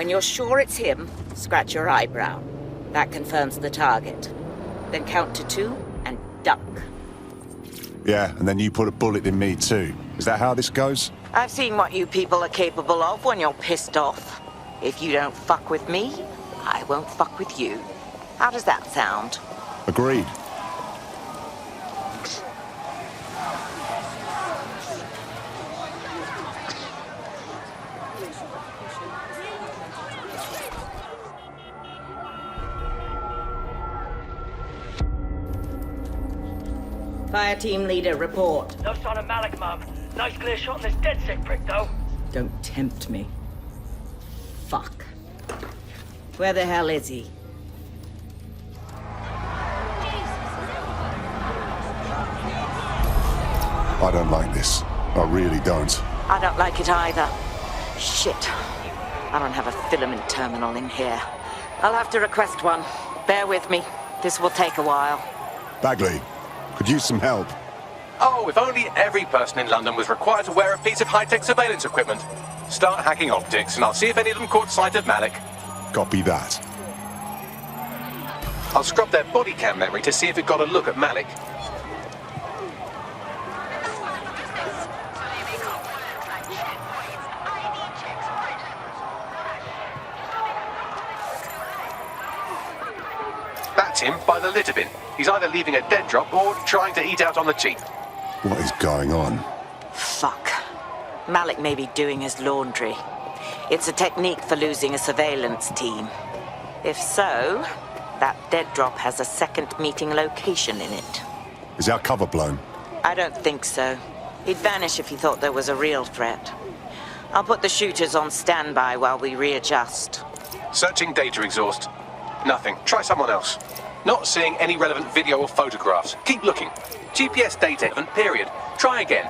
When you're sure it's him, scratch your eyebrow. That confirms the target. Then count to 2 and duck. Yeah, and then you put a bullet in me too. Is that how this goes? I've seen what you people are capable of when you're pissed off. If you don't fuck with me, I won't fuck with you. How does that sound? Agreed. Fire team leader, report. No sign of Malik, Mum. Nice clear shot on this dead sick prick, though. Don't tempt me. Fuck. Where the hell is he? I don't like this. I really don't. I don't like it either. Shit. I don't have a filament terminal in here. I'll have to request one. Bear with me. This will take a while. Bagley, could use some help. Oh, if only every person in London was required to wear a piece of high-tech surveillance equipment. Start hacking optics, and I'll see if any of them caught sight of Malik. Copy that. I'll scrub their body cam memory to see if it got a look at Malik. That's him by the litter bin. He's either leaving a dead drop or trying to eat out on the cheap. What is going on? Fuck. Malik may be doing his laundry. It's a technique for losing a surveillance team. If so, that dead drop has a second meeting location in it. Is our cover blown? I don't think so. He'd vanish if he thought there was a real threat. I'll put the shooters on standby while we readjust. Searching data exhaust. Nothing. Try someone else. Not seeing any relevant video or photographs. Keep looking. GPS data, period. Try again.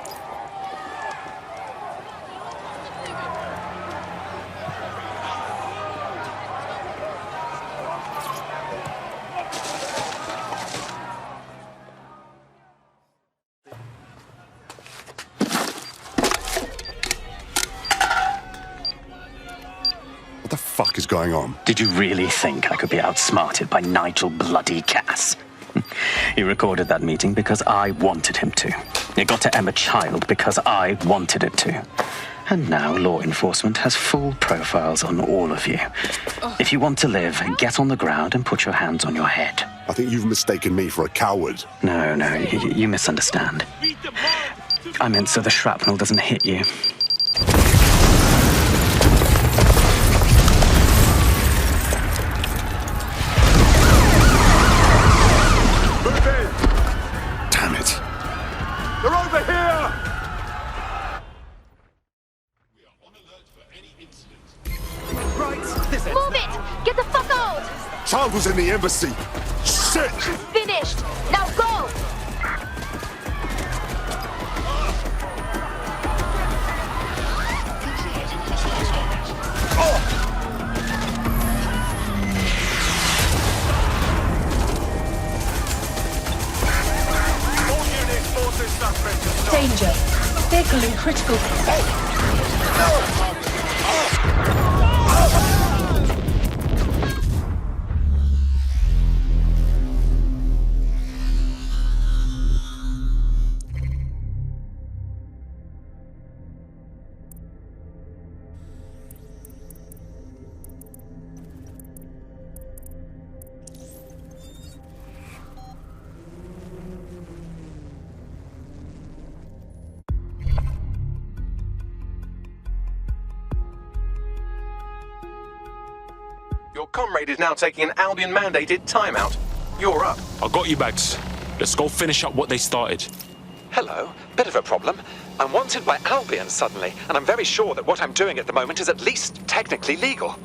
What the fuck is going on? Did you really think I could be outsmarted by Nigel bloody Cass? He recorded that meeting because I wanted him to. It got to Emma Child because I wanted it to. And now law enforcement has full profiles on all of you. If you want to live, get on the ground and put your hands on your head. I think you've mistaken me for a coward. No, you misunderstand. I meant so the shrapnel doesn't hit you. Damn it. They're over here! Move it! Get the fuck out! Child was in the embassy. Shit! Finished! Now go! Danger. Vehicle in critical. Your comrade is now taking an Albion-mandated timeout. You're up. I got you, Bags. Let's go finish up what they started. Hello. Bit of a problem. I'm wanted by Albion suddenly, and I'm very sure that what I'm doing at the moment is at least technically legal.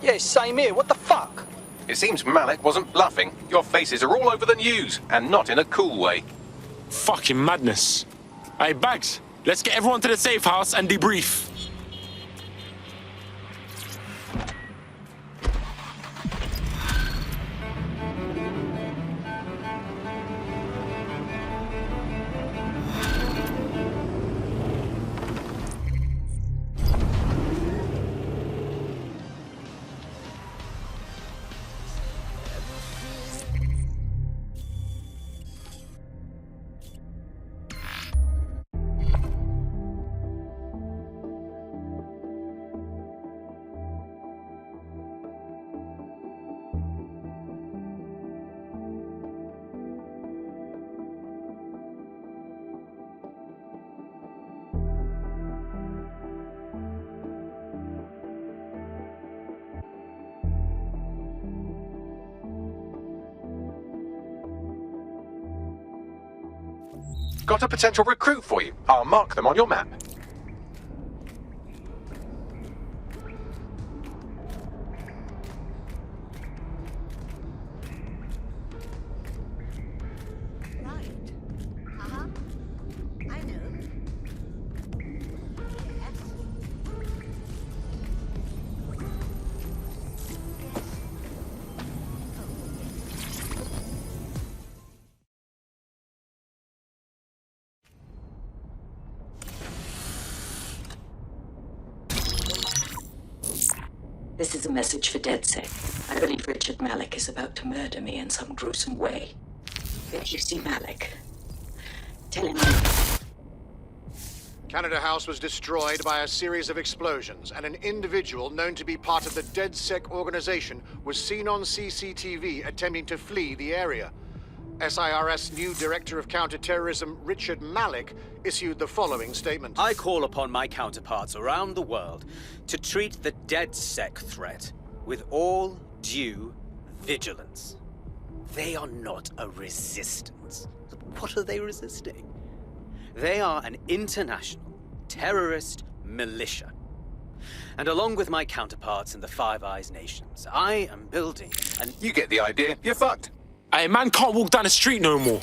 Yeah, same here. What the fuck? It seems Malik wasn't bluffing. Your faces are all over the news, and not in a cool way. Fucking madness. Hey, Bags, let's get everyone to the safe house and debrief. Got a potential recruit for you. I'll mark them on your map. This is a message for DedSec. I believe Richard Malik is about to murder me in some gruesome way. If you see Malik, tell him Canada House was destroyed by a series of explosions, and an individual known to be part of the DedSec organization was seen on CCTV attempting to flee the area. SIRS new Director of Counterterrorism, Richard Malik, issued the following statement. I call upon my counterparts around the world to treat the DedSec threat with all due vigilance. They are not a resistance. What are they resisting? They are an international terrorist militia. And along with my counterparts in the Five Eyes nations, I am building an... You get the idea. You're fucked. Hey, man can't walk down the street no more.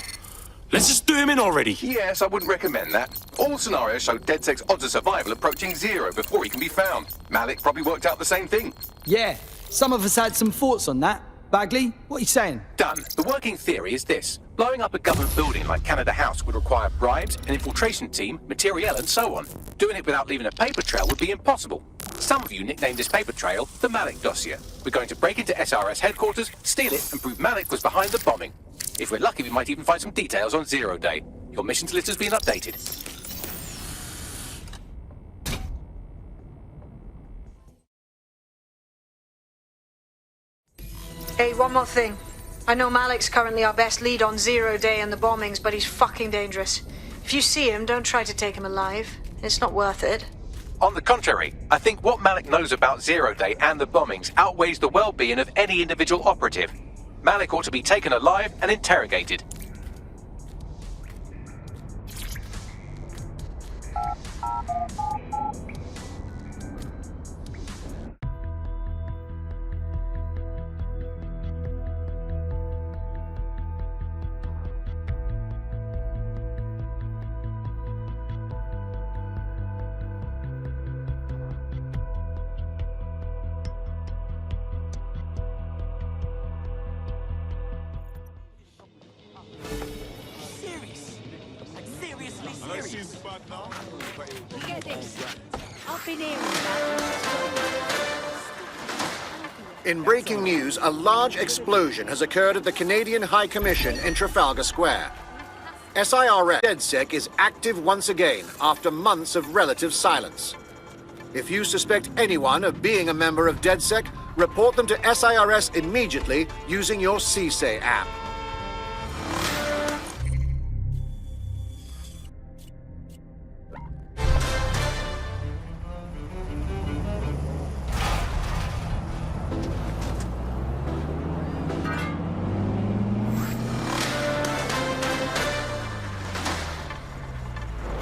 Let's just do him in already. Yes, I wouldn't recommend that. All scenarios show DedSec's odds of survival approaching 0 before he can be found. Malik probably worked out the same thing. Yeah, some of us had some thoughts on that. Bagley, what are you saying? Done. The working theory is this. Blowing up a government building like Canada House would require bribes, an infiltration team, materiel and so on. Doing it without leaving a paper trail would be impossible. Some of you nicknamed this paper trail the Malik dossier. We're going to break into SRS headquarters, steal it and prove Malik was behind the bombing. If we're lucky, we might even find some details on 0 Day. Your missions list has been updated. Hey, one more thing. I know Malik's currently our best lead on 0 Day and the bombings, but he's fucking dangerous. If you see him, don't try to take him alive. It's not worth it. On the contrary, I think what Malik knows about 0 Day and the bombings outweighs the well-being of any individual operative. Malik ought to be taken alive and interrogated. Get this. Up in here. In breaking news, a large explosion has occurred at the Canadian High Commission in Trafalgar Square. SIRS DedSec is active once again after months of relative silence. If you suspect anyone of being a member of DedSec, report them to SIRS immediately using your CSAY app.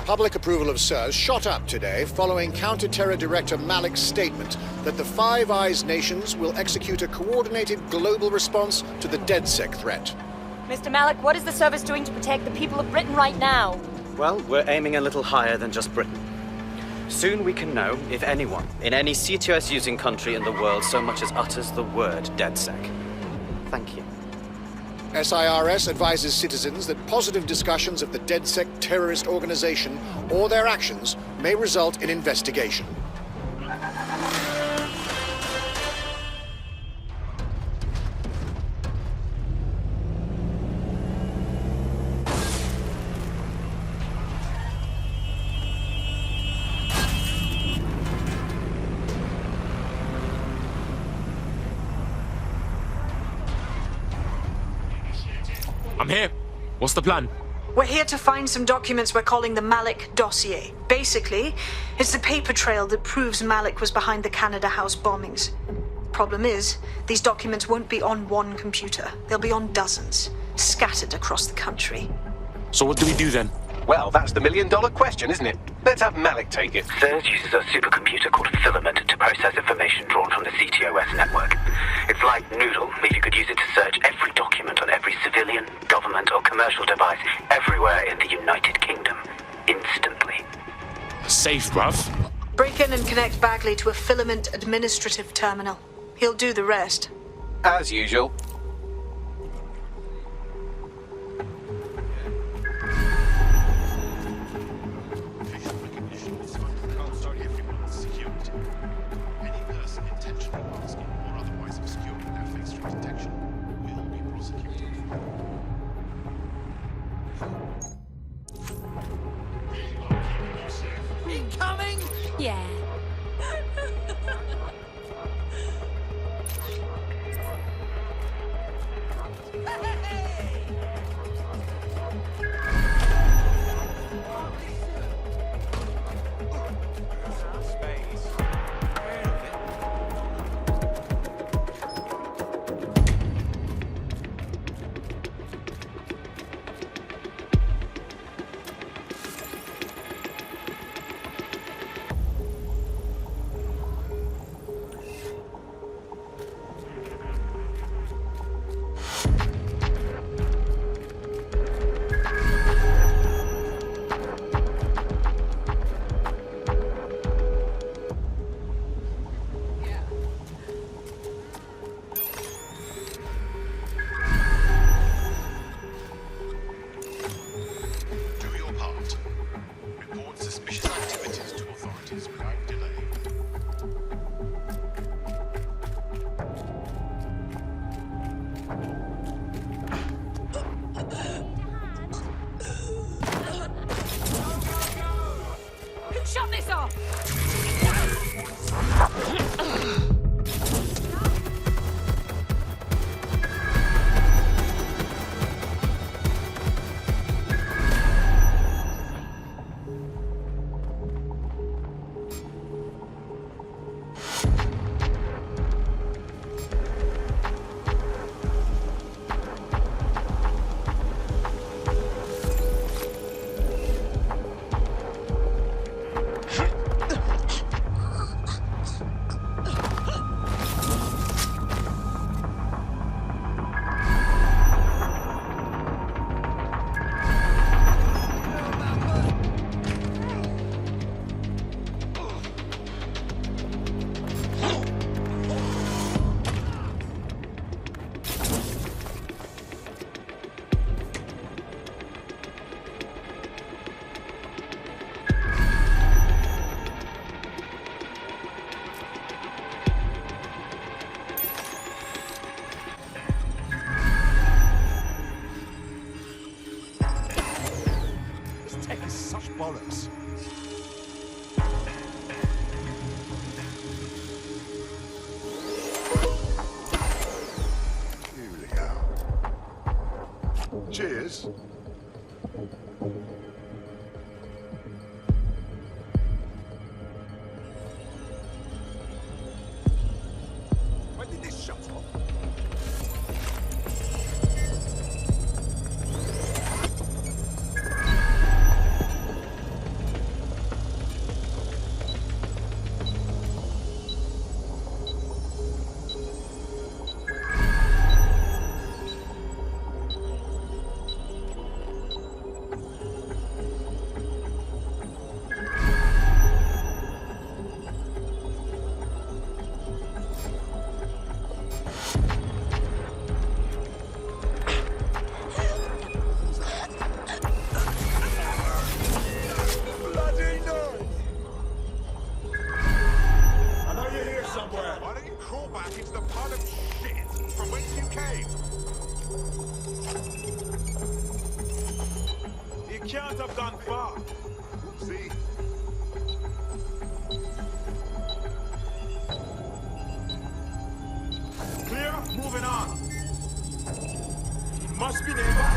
Public approval of SIRS shot up today following Counter-Terror Director Malik's statement that the Five Eyes nations will execute a coordinated global response to the DedSec threat. Mr. Malik, what is the service doing to protect the people of Britain right now? Well, we're aiming a little higher than just Britain. Soon we can know if anyone in any CTOS-using country in the world so much as utters the word DedSec. Thank you. SIRS advises citizens that positive discussions of the DedSec terrorist organization or their actions may result in investigation. I'm here. What's the plan? We're here to find some documents we're calling the Malik dossier. Basically, it's the paper trail that proves Malik was behind the Canada House bombings. Problem is, these documents won't be on one computer. They'll be on dozens, scattered across the country. So what do we do then? Well, that's the million-dollar question, isn't it? Let's have Malik take it. CERS uses a supercomputer called Filament to process information drawn from the CTOS network. It's like Noodle, if you could use it to search every document on every civilian, government, or commercial device everywhere in the United Kingdom. Instantly. Safe, bruv. Break in and connect Bagley to a Filament administrative terminal. He'll do the rest. As usual. Incoming? Yeah. Shut this off! Tech is such bollocks. Here we go. Cheers. When did this shut off? Can't have gone far. See? Clear, moving on. He must be nearby.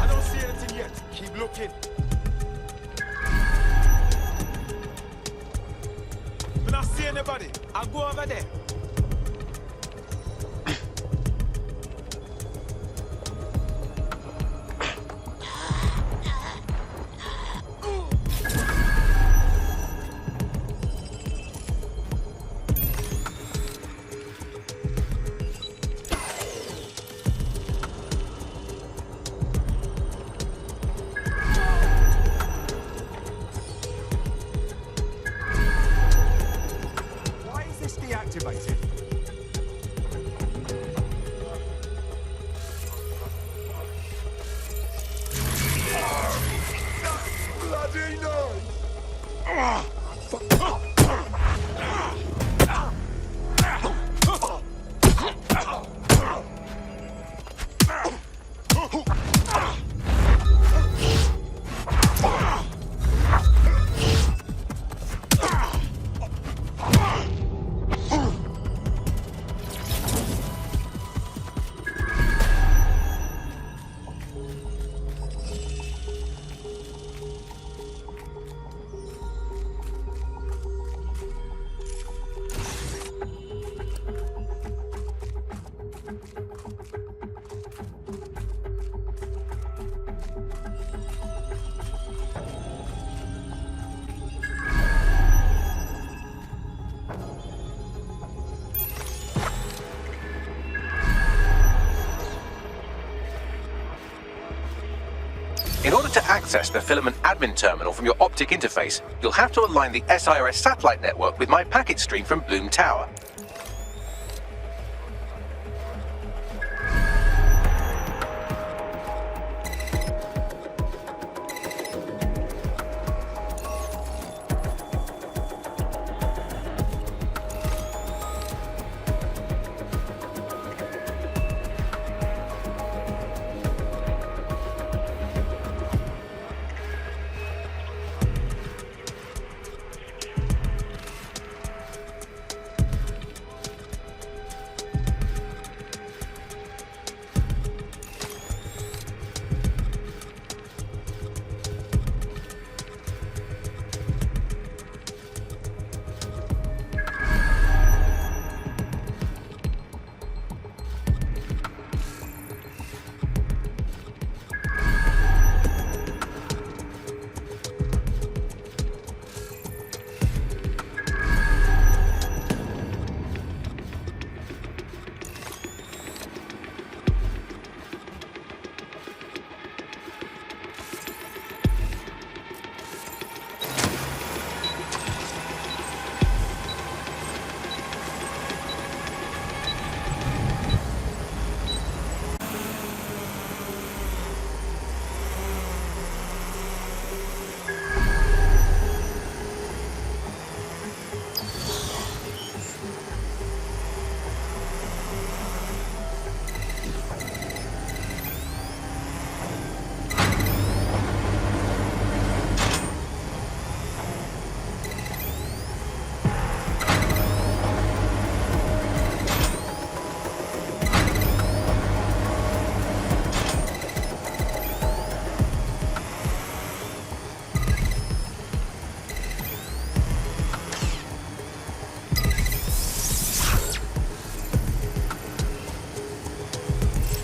I don't see anything yet. Keep looking. I'm not seeing anybody. I'll go over there. Deactivated. Bloody noise! In order to access the filament admin terminal from your optic interface, you'll have to align the SIRS satellite network with my packet stream from Bloom Tower.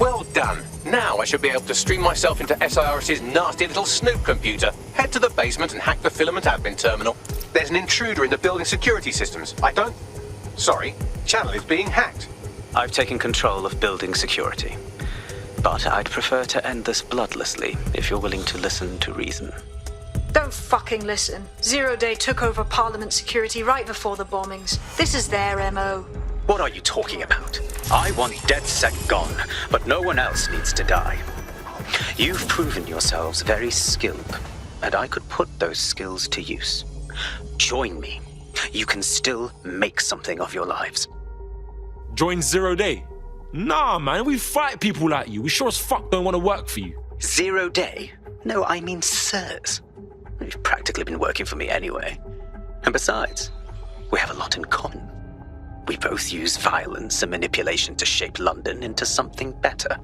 Well done. Now I should be able to stream myself into SIRS's nasty little snoop computer, head to the basement and hack the filament admin terminal. There's an intruder in the building security systems. Sorry, channel is being hacked. I've taken control of building security. But I'd prefer to end this bloodlessly, if you're willing to listen to reason. Don't fucking listen. Zero Day took over Parliament security right before the bombings. This is their MO. What are you talking about? I want DedSec gone, but no one else needs to die. You've proven yourselves very skilled, and I could put those skills to use. Join me. You can still make something of your lives. Join Zero Day? Nah, man, we fight people like you. We sure as fuck don't want to work for you. Zero Day? No, I mean sirs. You've practically been working for me anyway. And besides, we have a lot in common. We both use violence and manipulation to shape London into something better.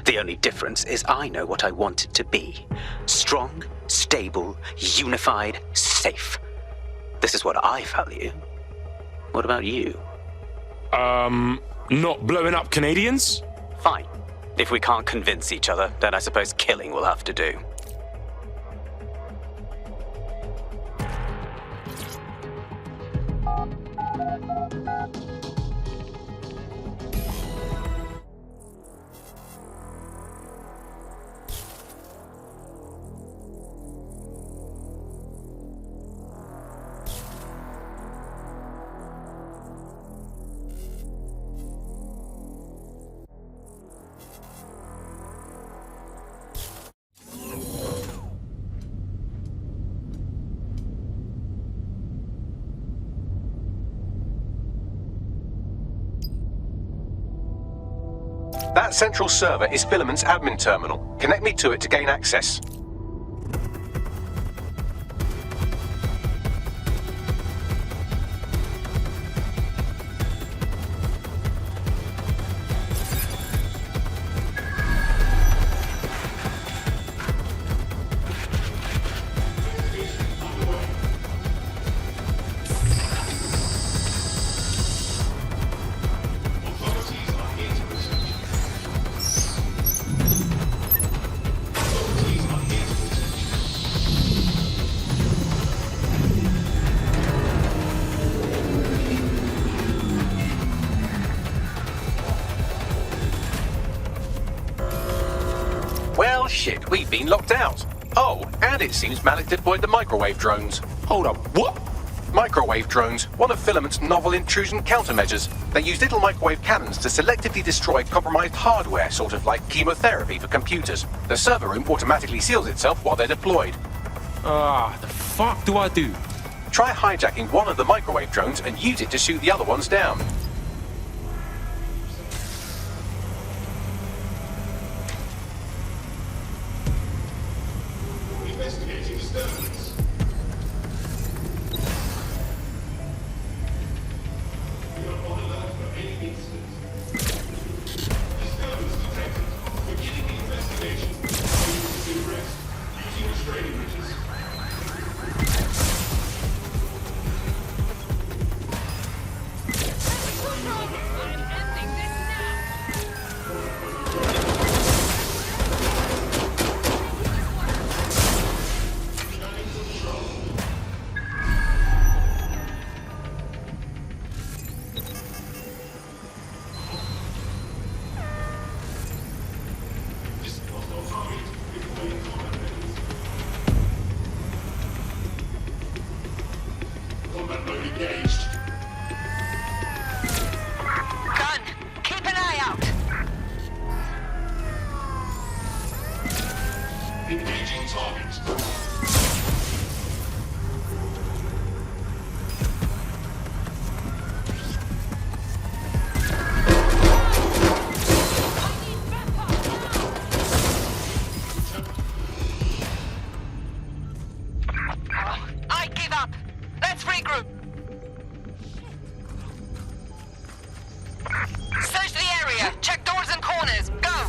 The only difference is I know what I want it to be. Strong, stable, unified, safe. This is what I value. What about you? Not blowing up Canadians? Fine. If we can't convince each other, then I suppose killing will have to do. That central server is Filament's admin terminal. Connect me to it to gain access. Well, shit, we've been locked out. Oh, and it seems Malik deployed the microwave drones. Hold up, what? Microwave drones, one of Filament's novel intrusion countermeasures. They use little microwave cannons to selectively destroy compromised hardware, sort of like chemotherapy for computers. The server room automatically seals itself while they're deployed. The fuck do I do? Try hijacking one of the microwave drones and use it to shoot the other ones down. Investigating disturbance. We are on alert for any incident. Disturbance detected. Beginning the investigation. Please to rest. Using restraining measures. Combat mode engaged. Gun, keep an eye out. Engaging target. I give up. Let's regroup. Search the area. Check doors and corners. Go.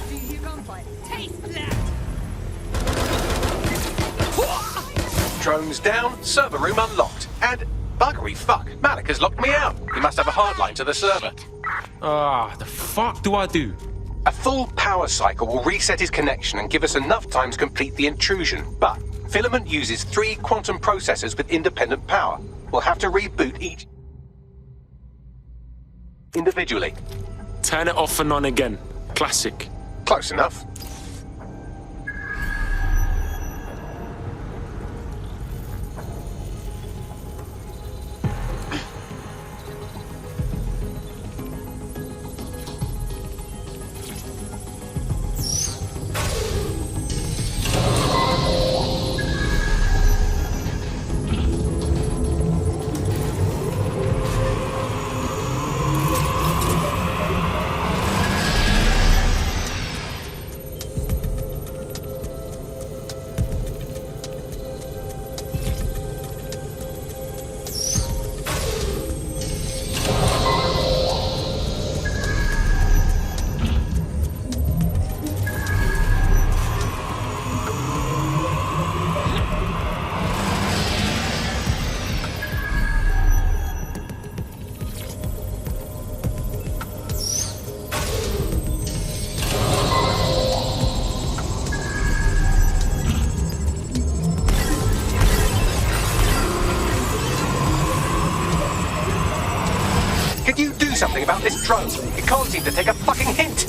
Do you hear gunfire? Taste that! Drones down, server room unlocked. And buggery fuck, Malik has locked me out. He must have a hard line to the server. The fuck do I do? A full power cycle will reset his connection and give us enough time to complete the intrusion. But Filament uses 3 quantum processors with independent power. We'll have to reboot each individually. Turn it off and on again. Classic. Close enough. about this drone. It can't seem to take a fucking hint.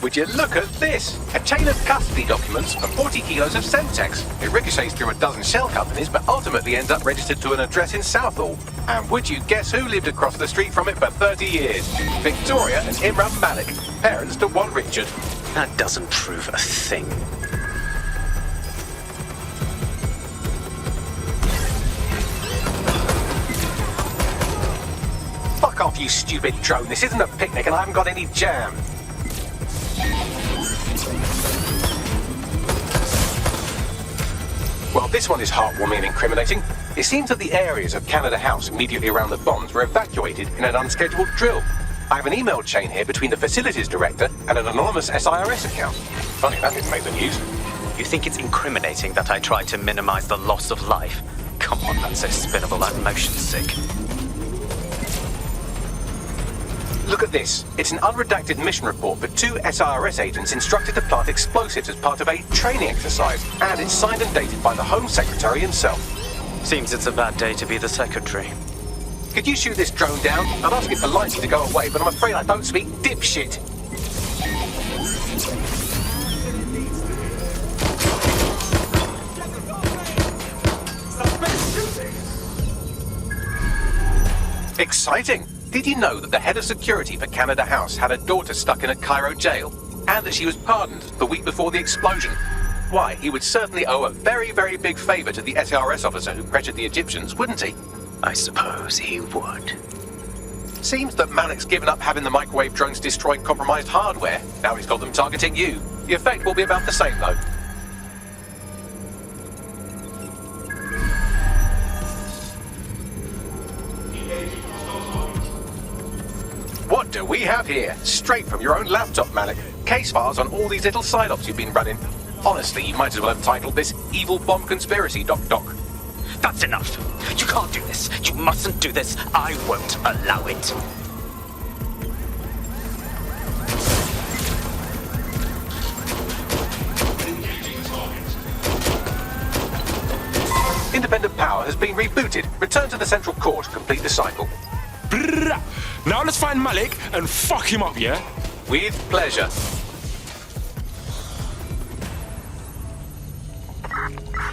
Would you look at this? A chain of custody documents for 40 kilos of Semtex. It ricochets through a dozen shell companies, but ultimately ends up registered to an address in Southall. And would you guess who lived across the street from it for 30 years? Victoria and Imran Malik, parents to one Richard. That doesn't prove a thing. Fuck off, you stupid drone. This isn't a picnic and I haven't got any jam. Well, this one is heartwarming and incriminating. It seems that the areas of Canada House immediately around the bombs were evacuated in an unscheduled drill. I have an email chain here between the facilities director and an anonymous SIRS account. Funny that didn't make the news. You think it's incriminating that I tried to minimize the loss of life? Come on, that's so spinnable I'm motion sick. Look at this. It's an unredacted mission report for 2 SIRS agents instructed to plant explosives as part of a training exercise, and it's signed and dated by the Home Secretary himself. Seems it's a bad day to be the secretary. Could you shoot this drone down? I'd ask it politely to go away, but I'm afraid I don't speak dipshit. Exciting! Did you know that the head of security for Canada House had a daughter stuck in a Cairo jail? And that she was pardoned the week before the explosion? Why, he would certainly owe a very, very big favour to the SRS officer who pressured the Egyptians, wouldn't he? I suppose he would. Seems that Malik's given up having the microwave drones destroy compromised hardware. Now he's got them targeting you. The effect will be about the same, though. What do we have here? Straight from your own laptop, Malik. Case files on all these little side ops you've been running. Honestly, you might as well have titled this Evil Bomb Conspiracy, Doc. That's enough. You can't do this. You mustn't do this. I won't allow it. Independent power has been rebooted. Return to the central core to complete the cycle. Brrr. Now let's find Malik and fuck him up, yeah? With pleasure.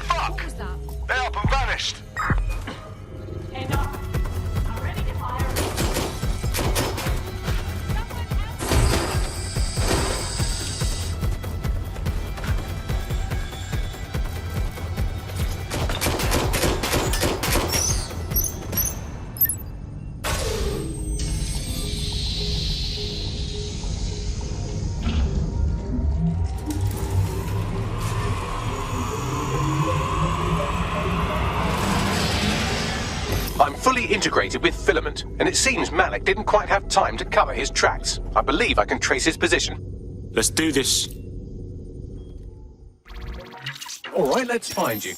Fuck! They're up and vanished. I'm fully integrated with Filament, and it seems Malik didn't quite have time to cover his tracks. I believe I can trace his position. Let's do this. All right, let's find you.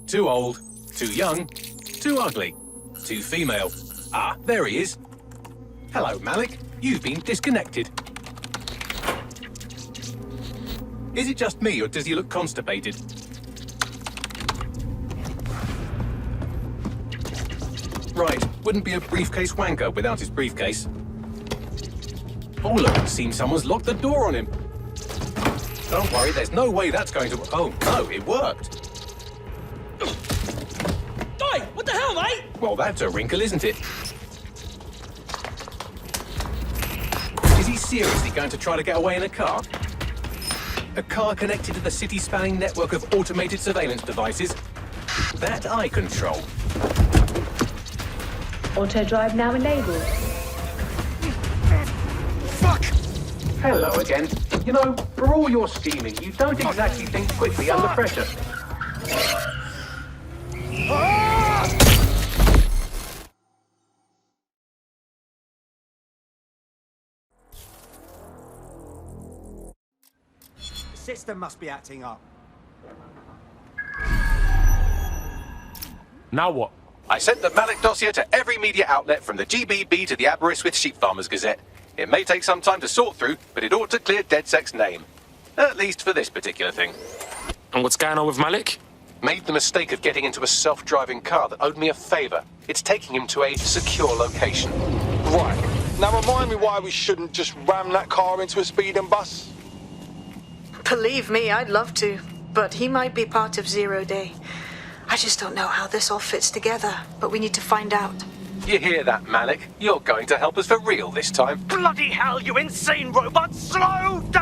Too old, too young, too ugly, too female. Ah, there he is. Hello, Malik. You've been disconnected. Is it just me, or does he look constipated? Right, wouldn't be a briefcase wanker without his briefcase. Oh look, it seems someone's locked the door on him. Don't worry, there's no way that's going to... Oh no, it worked. Oi, what the hell, mate? Well, that's a wrinkle, isn't it? Is he seriously going to try to get away in a car? A car connected to the city-spanning network of automated surveillance devices? That I control. Auto drive now enabled. Fuck! Hello again. You know, for all your scheming, you don't exactly think quickly under pressure. system must be acting up. Now what? I sent the Malik dossier to every media outlet from the GBB to the Aberystwyth Sheep Farmers Gazette. It may take some time to sort through, but it ought to clear DedSec's name. At least for this particular thing. And what's going on with Malik? Made the mistake of getting into a self-driving car that owed me a favor. It's taking him to a secure location. Right. Now remind me why we shouldn't just ram that car into a speeding bus? Believe me, I'd love to, but he might be part of Zero Day. I just don't know how this all fits together, but we need to find out. You hear that, Malik? You're going to help us for real this time. Bloody hell, you insane robot! Slow down!